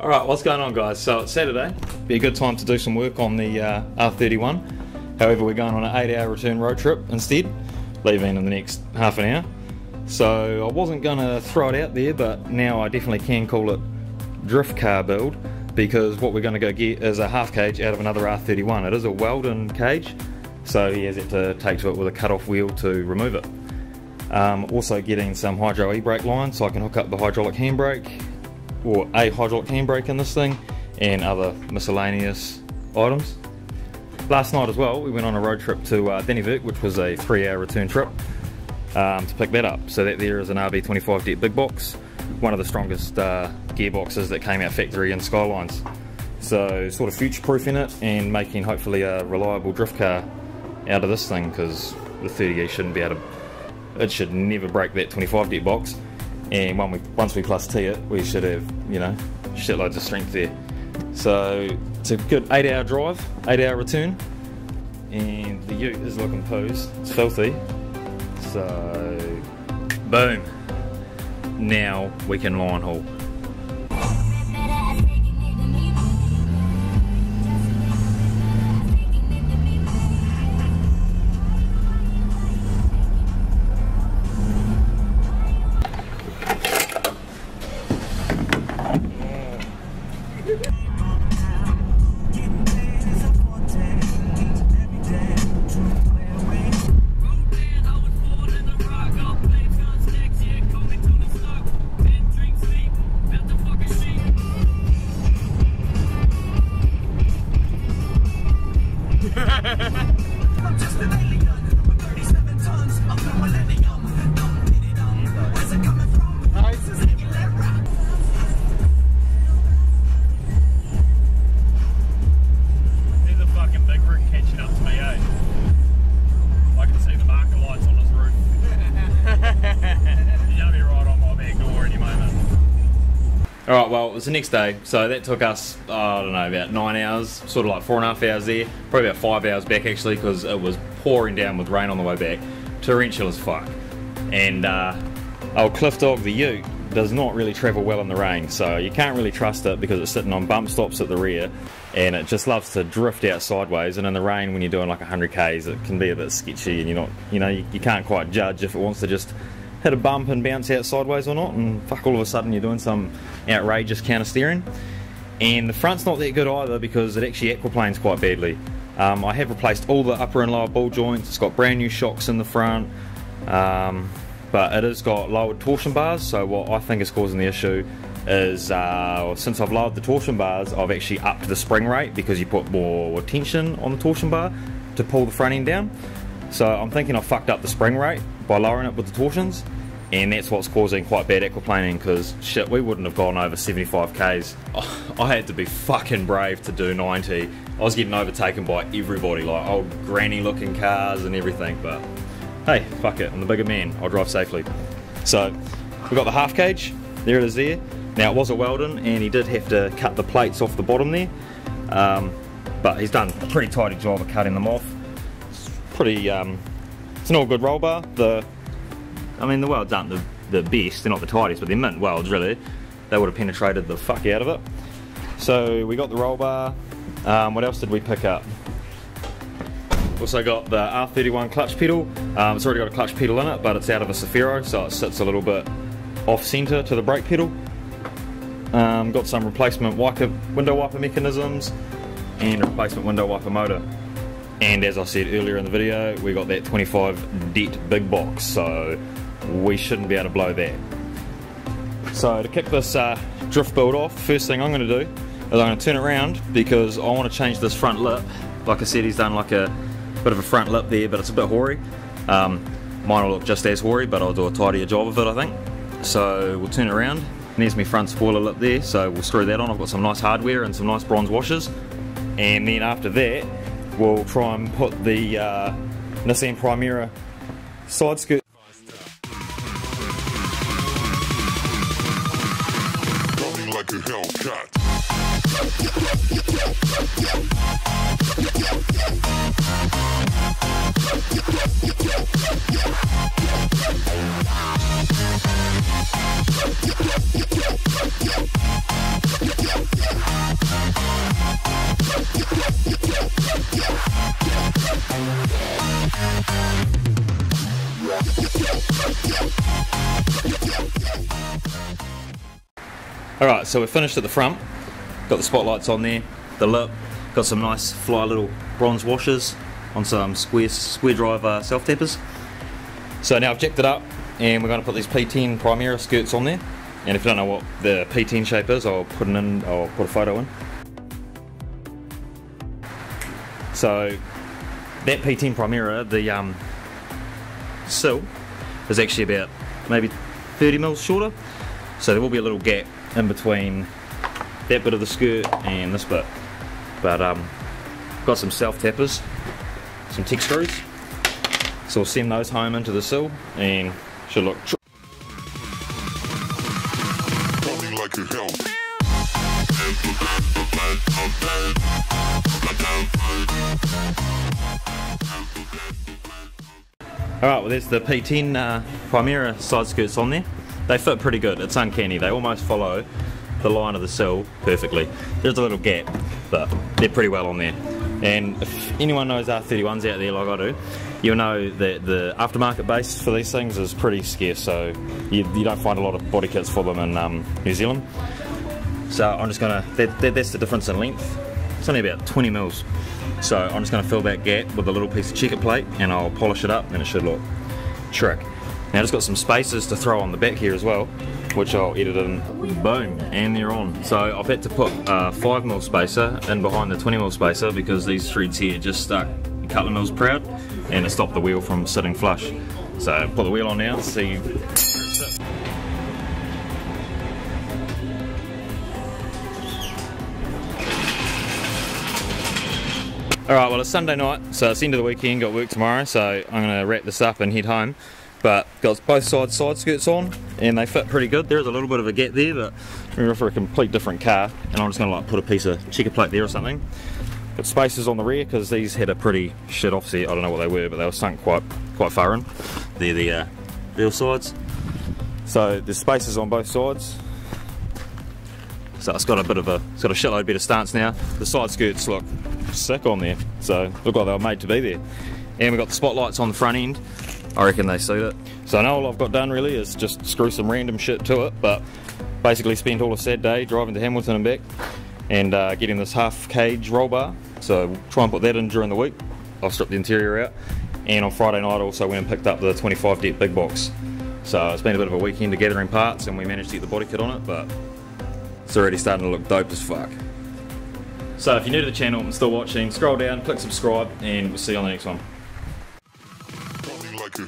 Alright, what's going on guys? So it's Saturday, be a good time to do some work on the R31. However, we're going on an 8-hour return road trip instead, leaving in the next half an hour. So I wasn't going to throw it out there, but now I definitely can call it drift car build, because what we're going to go get is a half cage out of another R31. It is a Weldon cage, so he has had to take to it with a cut-off wheel to remove it. Also getting some hydro e-brake lines so I can hook up the hydraulic handbrake, or a hydraulic handbrake in this thing, and other miscellaneous items. Last night as well, we went on a road trip to Desmeon, which was a 3-hour return trip, to pick that up. So that there is an RB25 deck big box, one of the strongest gearboxes that came out factory in Skylines. So sort of future-proofing it and making hopefully a reliable drift car out of this thing, because the 30E shouldn't be able to, it should never break that 25 deck box. And once we plus T it, we should have, you know, shitloads of strength there. So it's a good 8-hour drive, 8-hour return, and the ute is looking poos. It's filthy. So boom. Now we can line haul. Alright, well, it was the next day, so that took us, I don't know, about 9 hours, sort of like 4.5 hours there, probably about 5 hours back actually, because it was pouring down with rain on the way back, torrential as fuck. And old Cliff Dog, the ute, does not really travel well in the rain, so you can't really trust it because it's sitting on bump stops at the rear, and it just loves to drift out sideways, and in the rain when you're doing like 100 Ks it can be a bit sketchy, and you're not, you know, you can't quite judge if it wants to just hit a bump and bounce out sideways or not, and fuck, all of a sudden you're doing some outrageous counter steering. And the front's not that good either because it actually aquaplanes quite badly. I have replaced all the upper and lower ball joints, it's got brand new shocks in the front, but it has got lowered torsion bars. So what I think is causing the issue is since I've lowered the torsion bars, I've actually upped the spring rate because you put more tension on the torsion bar to pull the front end down. So I'm thinking I fucked up the spring rate by lowering it with the torsions, and that's what's causing quite bad aquaplaning, because shit, we wouldn't have gone over 75 Ks. I had to be fucking brave to do 90. I was getting overtaken by everybody, like old granny looking cars and everything, but hey, fuck it, I'm the bigger man, I'll drive safely. So we've got the half cage, there it is there. Now it was a Weldon and he did have to cut the plates off the bottom there, but he's done a pretty tidy job of cutting them off. It's pretty, it's an all good roll bar. I mean, the welds aren't the best, they're not the tightest, but they're mint welds really. They would have penetrated the fuck out of it. So we got the roll bar. What else did we pick up? Also got the R31 clutch pedal. It's already got a clutch pedal in it, but it's out of a Safiro, so it sits a little bit off centre to the brake pedal. Got some replacement window wiper mechanisms and a replacement window wiper motor. And as I said earlier in the video, we got that 25 det big box, so we shouldn't be able to blow that. So to kick this drift build off, first thing I'm going to do is I'm going to turn it around because I want to change this front lip. Like I said, he's done like a bit of a front lip there, but it's a bit hoary. Mine will look just as hoary, but I'll do a tidier job of it, I think. So we'll turn it around. And there's my front spoiler lip there, so we'll screw that on. I've got some nice hardware and some nice bronze washers. And then after that, we'll try and put the Nissan Primera side skirt. Like a Hellcat. Alright, so we're finished at the front. Got the spotlights on there, the lip, got some nice fly little bronze washers on some square drive self-tappers. So now I've jacked it up and we're going to put these P10 Primera skirts on there. And if you don't know what the P10 shape is, I'll put a photo in. So that P10 Primera, the sill is actually about maybe 30 mils shorter. So there will be a little gap in between that bit of the skirt and this bit. But got some self-tappers, some tick screws. So we'll send those home into the sill and should look Alright, well there's the P10 Primera side skirts on there. They fit pretty good, it's uncanny, they almost follow the line of the sill perfectly. There's a little gap, but they're pretty well on there. And if anyone knows R31s out there like I do, you'll know that the aftermarket base for these things is pretty scarce, so you don't find a lot of body kits for them in New Zealand. So I'm just gonna, that's the difference in length. It's only about 20 mils. So I'm just gonna fill that gap with a little piece of checker plate and I'll polish it up and it should look trick. Now I've just got some spacers to throw on the back here as well, which I'll edit in. Boom, and they're on. So I've had to put a 5mm spacer in behind the 20mm spacer because these threads here just stuck a couple of mils proud and it stopped the wheel from sitting flush. So put the wheel on now, see where it sits. Alright, well it's Sunday night, so it's the end of the weekend, got work tomorrow, so I'm going to wrap this up and head home. But got both sides side skirts on and they fit pretty good. There's a little bit of a gap there, but we're for a complete different car and I'm just going to like put a piece of checker plate there or something. Got spacers on the rear because these had a pretty shit offset. I don't know what they were, but they were sunk quite far in. They're the wheel sides. So there's spacers on both sides. So it's got a shitload better stance now. The side skirts look sick on there, so look like they were made to be there. And we've got the spotlights on the front end. I reckon they suit it. So now all I've got done really is just screw some random shit to it, but basically spent all of Saturday driving to Hamilton and back and getting this half cage roll bar. So we'll try and put that in during the week. I'll strip the interior out. And on Friday night I also went and picked up the 25 depth big box. So it's been a bit of a weekend of gathering parts and we managed to get the body kit on it, but it's already starting to look dope as fuck. So if you're new to the channel and still watching, scroll down, click subscribe, and we'll see you on the next one. Like